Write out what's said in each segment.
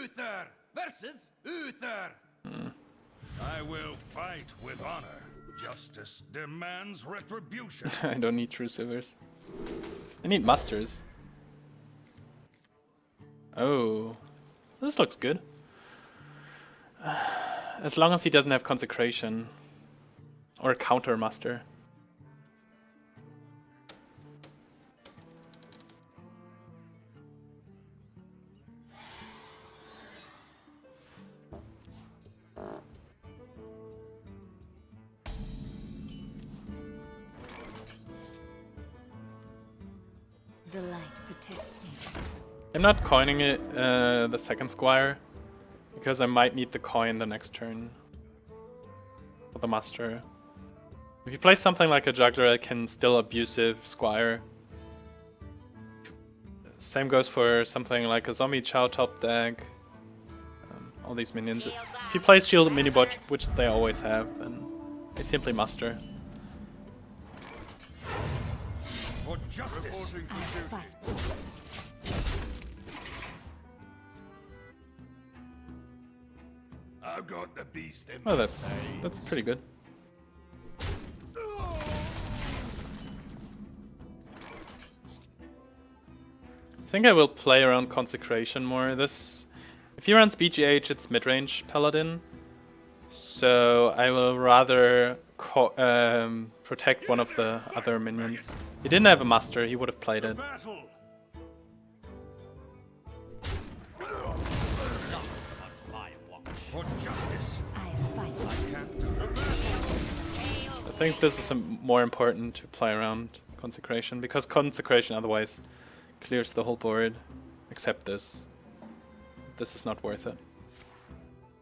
Uther versus Uther. I will fight with honor. Justice demands retribution. I don't need Truesilvers. I need musters. Oh, this looks good. As long as he doesn't have consecration or counter muster. The light protects me. I'm not coining it the second Squire because I might need the coin the next turn for the muster. If you play something like a Juggler, I can still Abusive Squire. Same goes for something like a Zombie Chow top deck. All these minions. If you play Shielded Minibot, which they always have, then they simply muster. For justice. I've got the beast in Oh, that's pretty good. I think I will play around Consecration more. If he runs BGH, it's Midrange Paladin, so I will rather protect one of the other minions. He didn't have a muster; he would have played it. For justice. I think this is more important to play around Consecration, because Consecration otherwise clears the whole board, except this. This is not worth it.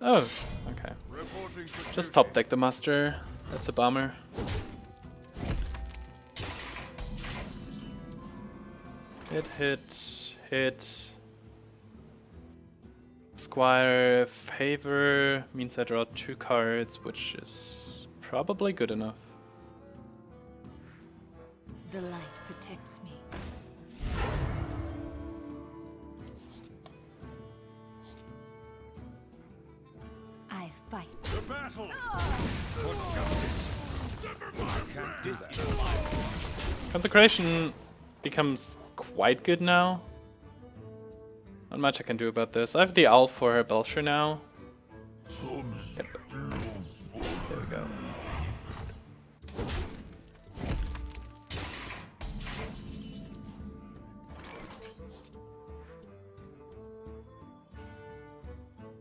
Oh, okay. Just top deck the muster. That's a bummer. Hit. Squire favor means I draw 2 cards, which is probably good enough. The light protects me. I fight. The battle for justice. This is my Consecration becomes quite good now. Not much I can do about this. I have the owl for Belcher now. Yep. There we go.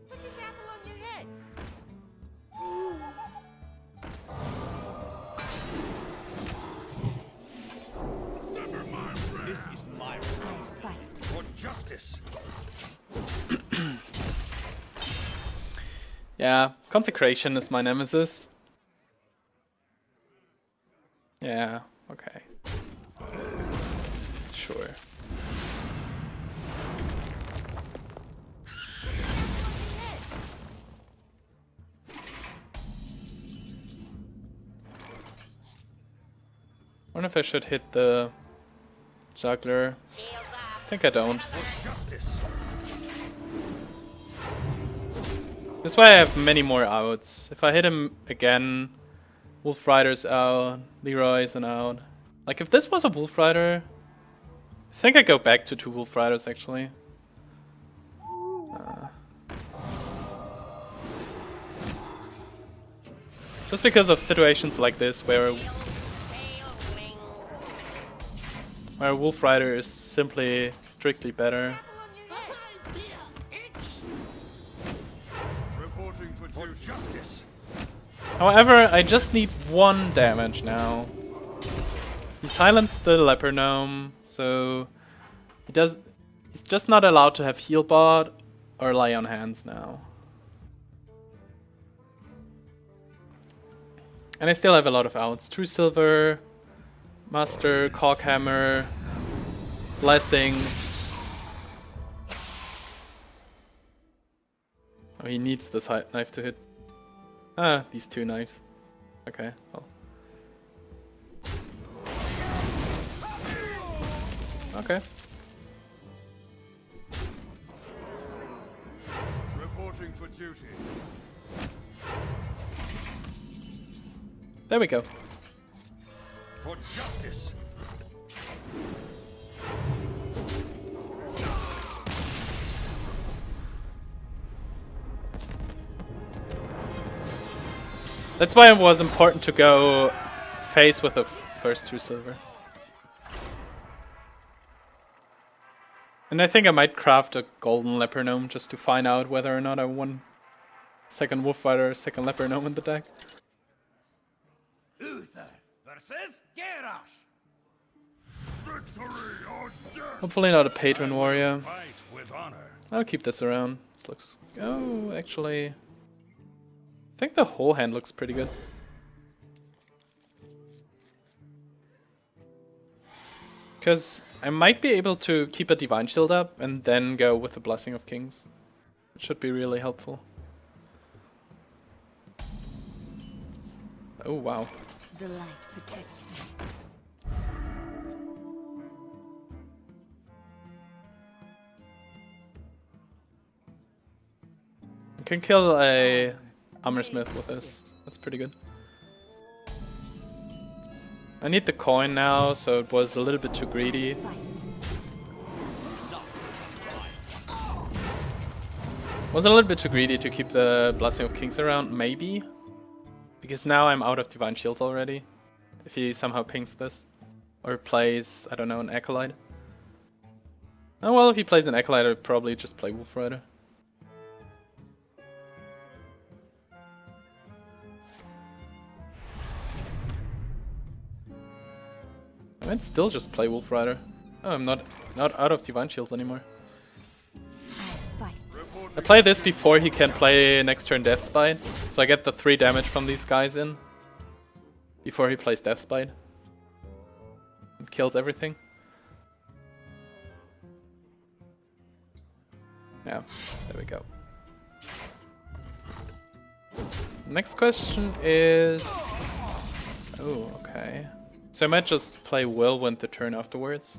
Put this apple on your head. This is my I fight. for justice. Yeah, Consecration is my nemesis. Yeah, okay. Sure. Wonder if I should hit the Juggler. I think I don't. For justice. This way I have many more outs. If I hit him again, Wolfrider's out, Leeroy's an out. Like if this was a Wolfrider, I think I go back to 2 Wolfriders actually. Just because of situations like this where Wolfrider is simply strictly better. For justice. However, I just need 1 damage now. He silenced the Leper Gnome, so he's just not allowed to have heal bot or lie on hands now. And I still have a lot of outs. Truesilver, Master, Coghammer, Blessings. Oh, he needs this knife to hit. Ah, these 2 knives. Okay, well. Okay. Reporting for duty. There we go. For justice. That's why it was important to go face with the first Truesilver. And I think I might craft a golden Leper Gnome just to find out whether or not I want second Wolfrider or second Leper Gnome in the deck. Uther versus Garrosh. Victory or death. Hopefully not a Patron warrior. Fight with honor. I'll keep this around. This looks... Oh, actually... I think the whole hand looks pretty good. Because I might be able to keep a Divine Shield up and then go with the Blessing of Kings. It should be really helpful. Oh, wow. The light protects me. I can kill a Hammersmith with this. That's pretty good. I need the coin now, so it was a little bit too greedy. Fight. Was a little bit too greedy to keep the Blessing of Kings around, maybe? Because now I'm out of Divine Shield already. If he somehow pings this. Or plays, I don't know, an Acolyte. Oh well, if he plays an Acolyte, I'd probably just play Wolfrider. I might still just play Wolfrider. Oh, I'm not out of Divine Shields anymore. Fight. I play this before he can play next turn Deathspite, so I get the 3 damage from these guys in before he plays Deathspite. It kills everything. Yeah, there we go. Next question is... Oh, okay. So I might just play Whirlwind the turn afterwards.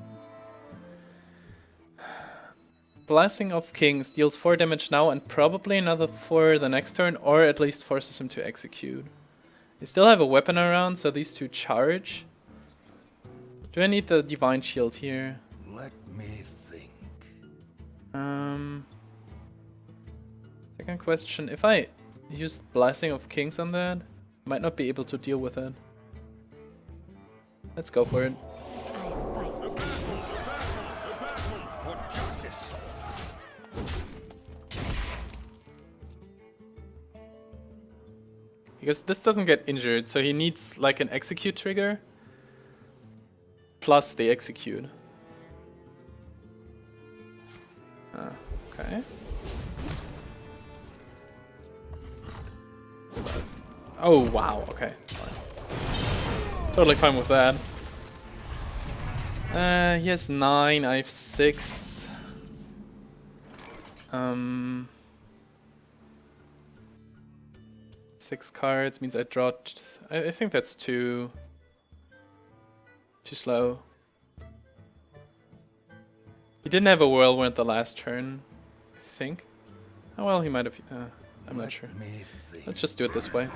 Blessing of Kings deals 4 damage now and probably another 4 the next turn, or at least forces him to execute. They still have a weapon around, so these two charge. Do I need the Divine Shield here? Let me think. Second question, if I use Blessing of Kings on that, I might not be able to deal with it. Let's go for it. I fight. For justice. Because this doesn't get injured, so he needs like an execute trigger plus the execute. Okay. Oh wow, okay. Totally fine with that. He has 9, I have 6. 6 cards means I draw... I think that's too slow. He didn't have a Whirlwind the last turn, I think. Oh well, he might have... I'm not sure. Let's just do it this way.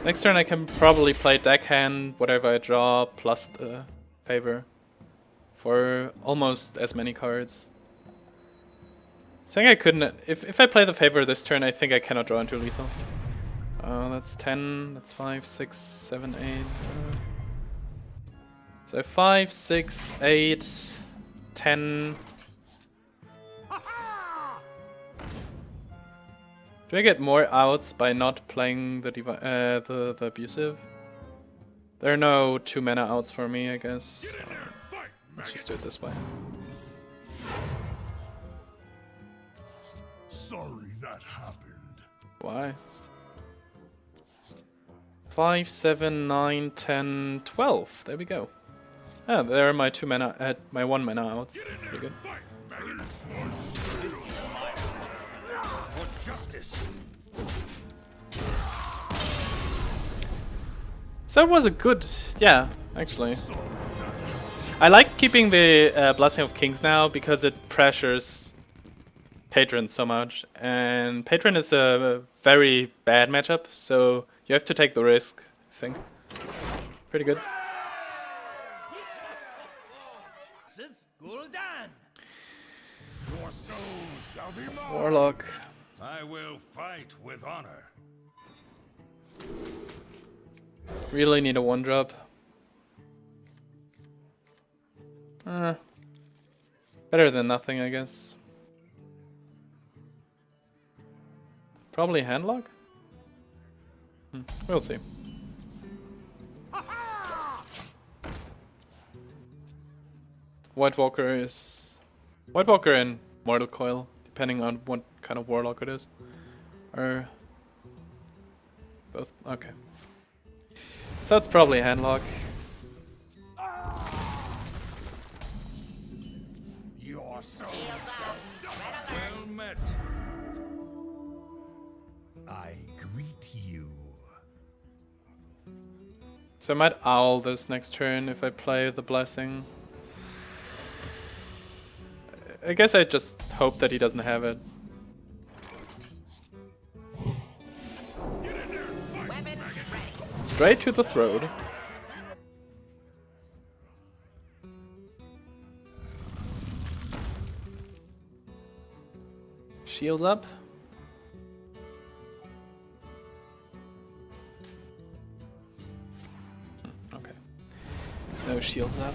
Next turn I can probably play Deckhand, whatever I draw, plus the favor. For almost as many cards. I think I couldn't... If I play the favor this turn, I think I cannot draw into lethal. That's 10, that's 5, 6, 7, 8... So 5, 6, 8, 10... Do I get more outs by not playing the Abusive? There are no 2 mana outs for me, I guess. Let's just do it this way. Sorry that happened. Why? 5, 7, 9, 10, 12. There we go. Ah, there are my 2 mana, my 1 mana outs. Pretty good. For justice. So that was a good, yeah, actually. I like keeping the Blessing of Kings now because it pressures Patron so much, and Patron is a very bad matchup, so you have to take the risk, I think. Pretty good. Your soul shall be mine. Warlock. I will fight with honor. Really need a 1-drop. Better than nothing, I guess. Probably Handlock? We'll see. White Walker is... White Walker and Mortal Coil, depending on what kind of Warlock it is. Or... both? Okay. So it's probably Handlock. Your soul well met. I greet you. So I might owl this next turn if I play the Blessing. I guess I just hope that he doesn't have it. Straight to the throat. Shields up. Okay. No shields up.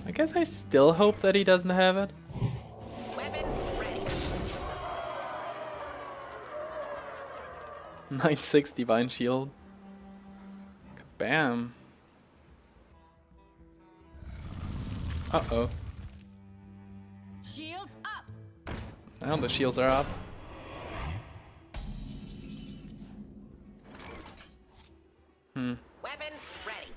I guess I still hope that he doesn't have it. 9-6 Divine Shield. Bam. Uh-oh. Shields up. Now the shields are up. Weapons ready.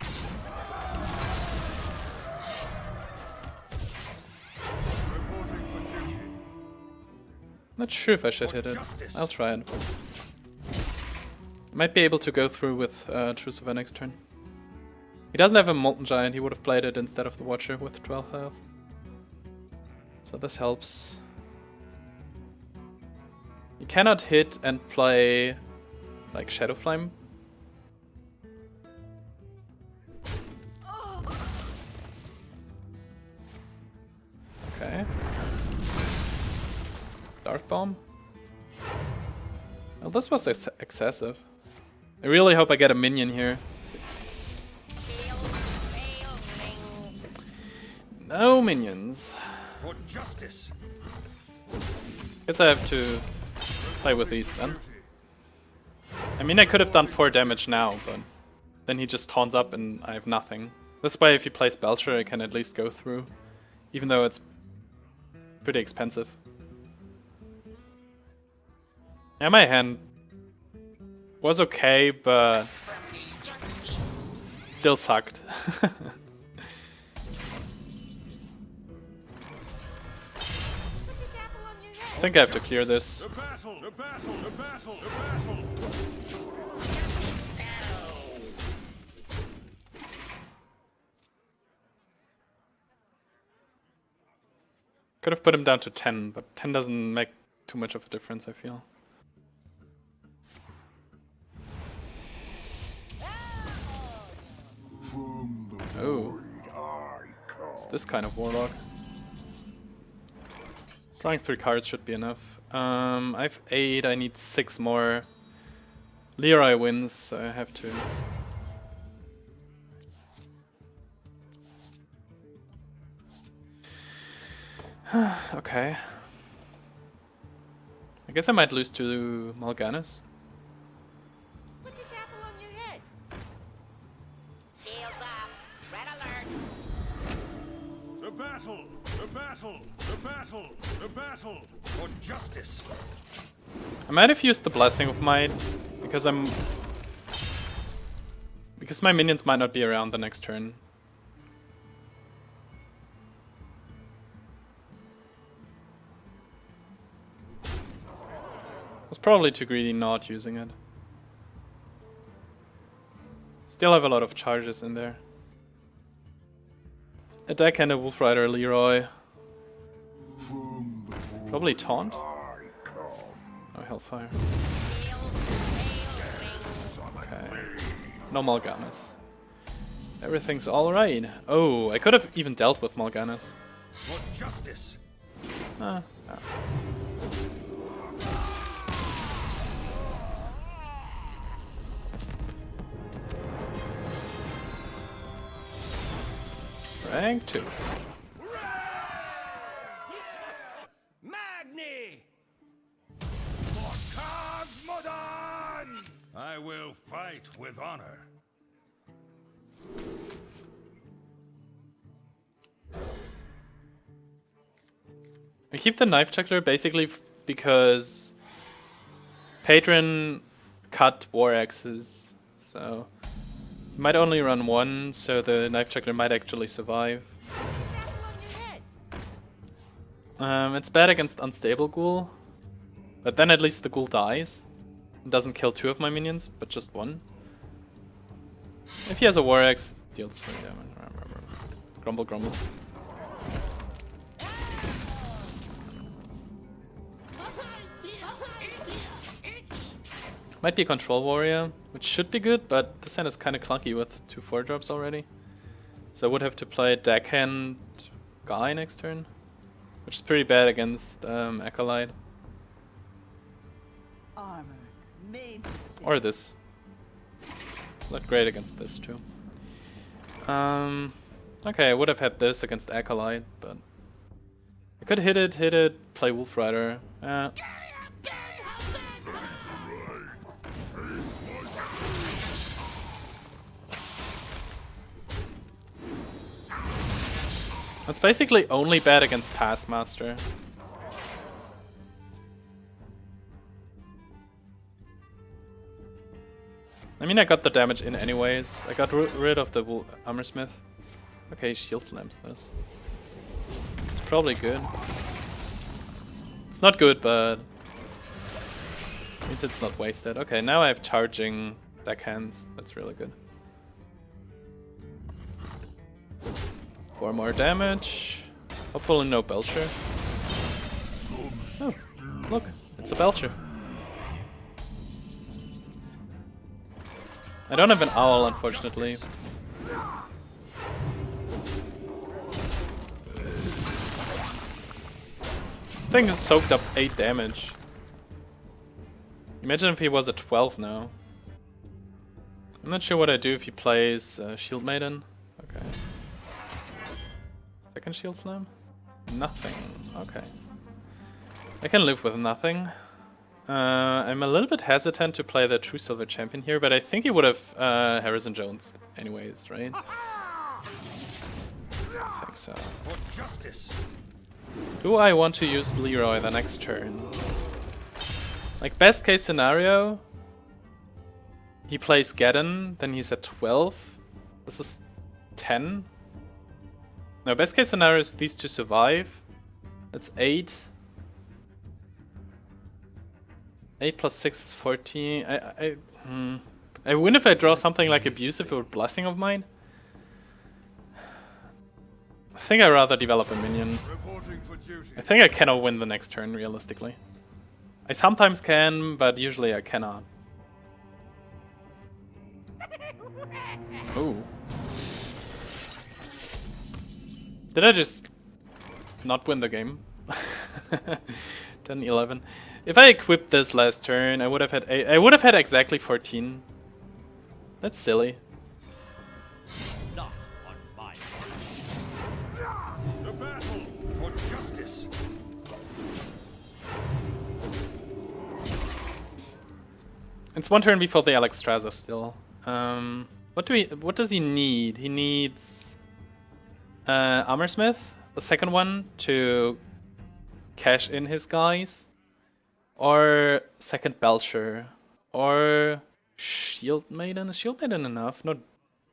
Reporting for duty. Not sure if I should hit it. I'll try it. Might be able to go through with Truesilver next turn. He doesn't have a Molten Giant, he would have played it instead of the Watcher with 12 health. So this helps. You cannot hit and play like Shadow Flame. Okay. Dark Bomb. Well, this was excessive. I really hope I get a minion here. No minions. For justice. Guess I have to play with these then. I mean, I could have done 4 damage now, but then he just taunts up and I have nothing. This way, if he plays Belcher, I can at least go through, even though it's pretty expensive. Yeah, my hand was okay, but still sucked. I think I have to clear this. The battle, the battle, the battle, the battle. Could have put him down to 10, but 10 doesn't make too much of a difference, I feel. Oh. It's this kind of Warlock. Drawing 3 cards should be enough. I have 8, I need 6 more. Leeroy wins, so I have to... Okay. I guess I might lose to Mal'Ganis. Put this apple on your head. Shields up. Red alert. The battle, the battle, the battle, the battle. For justice. I might have used the Blessing of Might, because because my minions might not be around the next turn. Was probably too greedy not using it. Still have a lot of charges in there. a Deckhand, a Wolfrider, Leeroy. Probably Taunt. Oh, Hellfire. Okay. No Mal'Ganis. Everything's alright. Oh, I could have even dealt with Mal'Ganis. For justice. No. Rank 2. Magni! For Cosmodon! I will fight with honor. I keep the Knife Juggler basically because Patron cut War Axes, so he might only run one, so the Knife Juggler might actually survive. It's bad against Unstable Ghoul, but then at least the Ghoul dies. It doesn't kill 2 of my minions, but just 1. If he has a War Axe, it deals 3 damage. Grumble, grumble. Might be a Control Warrior, which should be good, but this hand is kind of clunky with 2 4-drops already. So I would have to play Deckhand Guy next turn, which is pretty bad against Acolyte. Armor made to fit. Or this. It's not great against this too. Okay, I would have had this against Acolyte, but I could hit it, play Wolfrider. That's basically only bad against Taskmaster. I mean, I got the damage in anyways. I got rid of the Armorsmith. Okay, Shield Slams this. It's probably good. It's not good, but means it's not wasted. Okay, now I have charging Deckhands. That's really good. 4 more damage. Hopefully no Belcher. Oh, look, it's a Belcher. I don't have an Owl, unfortunately. This thing has soaked up 8 damage. Imagine if he was at 12 now. I'm not sure what I do if he plays Shield Maiden. Okay. Second Shield Slam? Nothing. Okay. I can live with nothing. I'm a little bit hesitant to play the Truesilver champion here, but I think he would have Harrison Jones anyways, right? I think so. For justice. Do I want to use Leeroy the next turn? Like, best case scenario, he plays Geddon, then he's at 12. This is 10. No, best case scenario is these two survive. That's 8. 8 plus 6 is 14. I win if I draw something like Abusive or Blessing of Mine. I think I'd rather develop a minion. Reporting for duty. I think I cannot win the next turn, realistically. I sometimes can, but usually I cannot. Ooh. Did I just not win the game? 10, 11. If I equipped this last turn, I would have had 8. I would have had exactly 14. That's silly. Not on my The battle for justice. It's one turn before the Alexstrasza still. What does he need? He needs Armorsmith, the second one, to cash in his guys. Or second Belcher. Or Shield Maiden. Is Shield Maiden enough? No.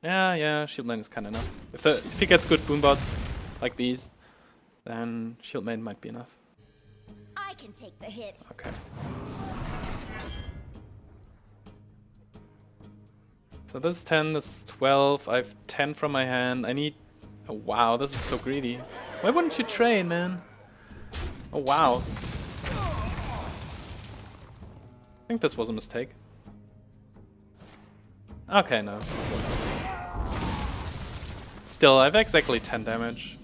Yeah, Shield Maiden is kinda enough. If he gets good boombots like these, then Shield Maiden might be enough. I can take the hit. Okay. So this is 10, this is 12. I have 10 from my hand. I need Oh wow, this is so greedy. Why wouldn't you trade, man? Oh wow. I think this was a mistake. Okay, no, it wasn't. Still, I have exactly 10 damage.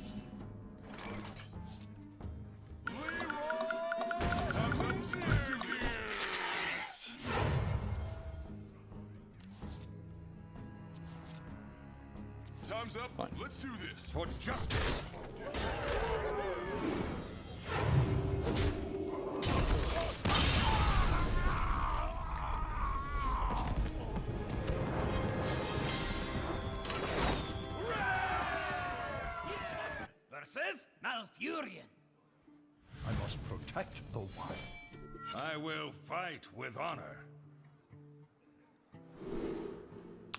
Time's up. Fine. Let's do this. For justice. Versus Malfurion. I must protect the wild. I will fight with honor.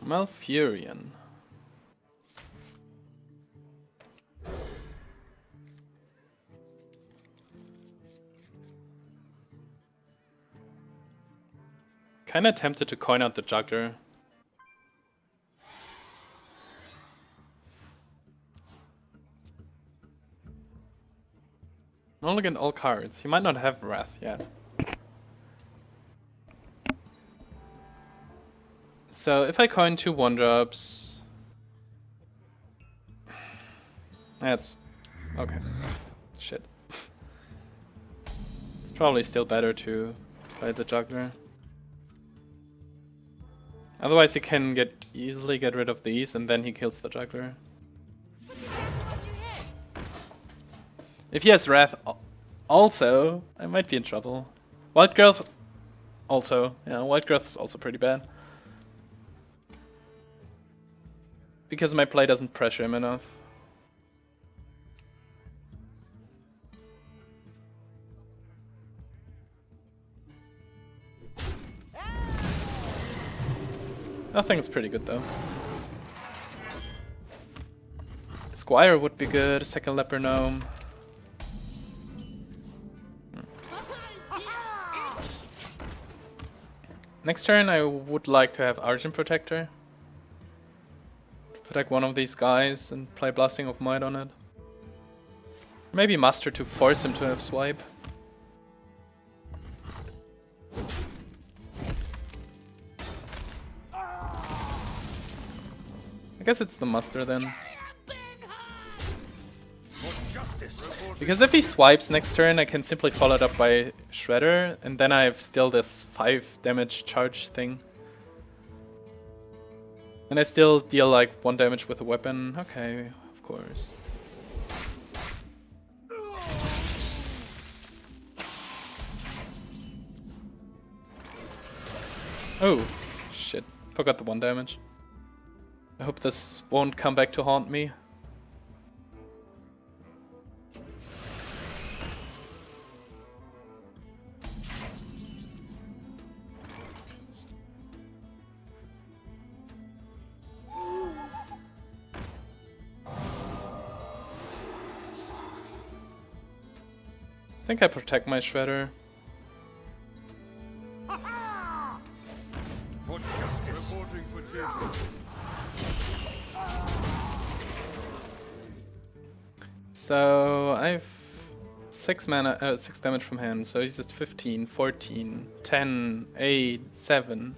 Malfurion. Kinda tempted to coin out the Juggler. Not look at all cards. You might not have Wrath yet. So if I coin 2 1-drops... That's... okay. Shit. It's probably still better to play the Juggler. Otherwise he can easily get rid of these and then he kills the Juggler. If he has Wrath also, I might be in trouble. Wild Growth also. Yeah, Wild Growth is also pretty bad. Because my play doesn't pressure him enough. Nothing's pretty good though. Squire would be good, second Leper Gnome. Next turn I would like to have Argent Protector. Protect one of these guys and play Blessing of Might on it. Maybe Muster to force him to have Swipe. I guess it's the Muster then. Because if he swipes next turn, I can simply follow it up by Shredder, and then I have still this 5 damage charge thing. And I still deal like 1 damage with a weapon. Okay, of course. Oh, shit. Forgot the 1 damage. I hope this won't come back to haunt me. I think I protect my Shredder. For justice. Reporting for duty. So I have 6 mana, 6 damage from hand. So he's at 15, 14, 10, 8, 7.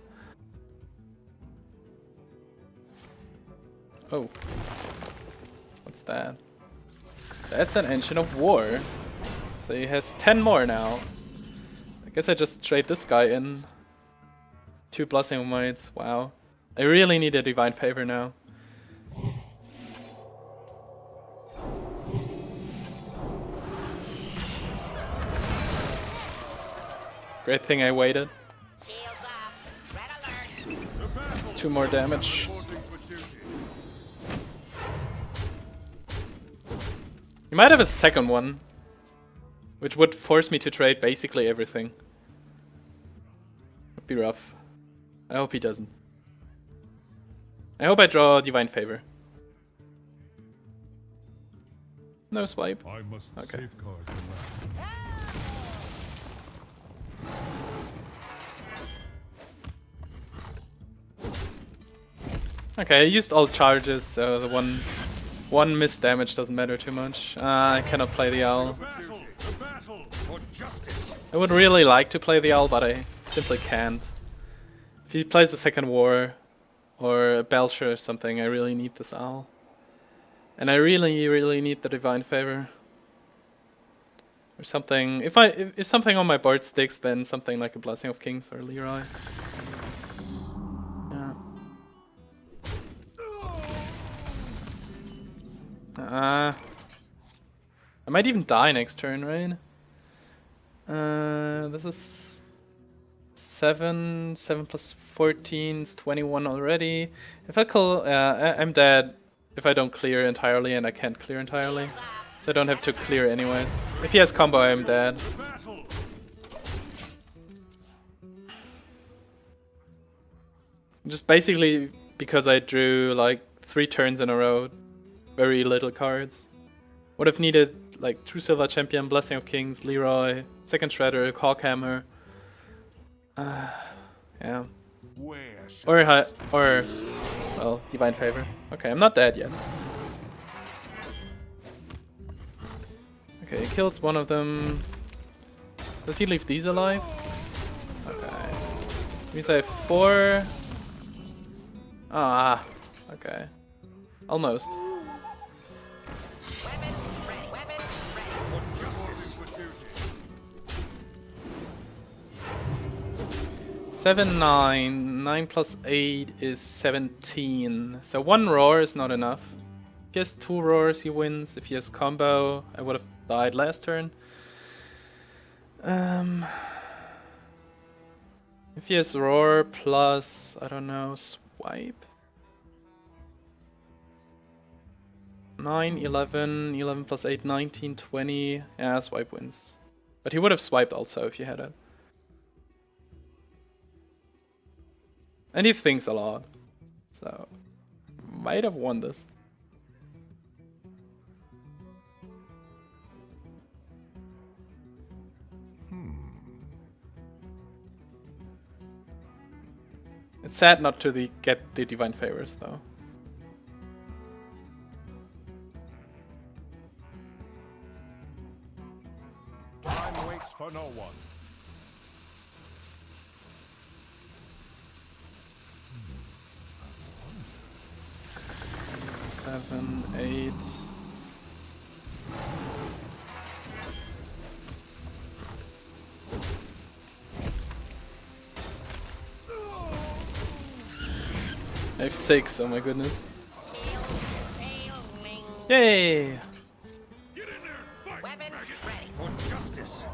Oh, what's that? That's an Ancient of War. So he has 10 more now. I guess I just trade this guy in. 2 Blessing of Mights. Wow. I really need a Divine Favor now. Great thing I waited. It's 2 more damage. You might have a second one, which would force me to trade basically everything. Would be rough. I hope he doesn't. I hope I draw Divine Favor. No swipe. I must Okay. safeguard the land. Okay, I used all charges, so the one 1 missed damage doesn't matter too much. I cannot play the owl. The battle for justice. I would really like to play the owl, but I simply can't. If he plays a second war or a belcher or something, I really need this owl. And I really need the divine favor. Or something. If something on my board sticks, then something like a Blessing of Kings or Leeroy. Yeah. I might even die next turn, right? This is 7 plus 14 is 21 already. If I call, I'm dead if I don't clear entirely, and I can't clear entirely. So I don't have to clear anyways. If he has combo, I'm dead. Just basically because I drew like 3 turns in a row, very little cards. Would have needed like Truesilver Champion, Blessing of Kings, Leeroy, Second Shredder, Coghammer. Yeah. Or well, Divine Favor. Okay, I'm not dead yet. Okay, he kills one of them. Does he leave these alive? Okay. Means I have 4. Ah, okay. Almost. 7, 9. 9 plus 8 is 17. So 1 roar is not enough. If he has 2 roars, he wins. If he has combo, I would have died last turn. If he has roar plus, I don't know, swipe. 9, 11, 11 plus 8, 19, 20. Yeah, swipe wins. But he would have swiped also if you had it. And he thinks a lot. So, might have won this. It's sad not to get the Divine Favors though. Time waits for no one. Seven, 8. I have 6, oh my goodness. Yay! Get in there, fight, maggot, for justice.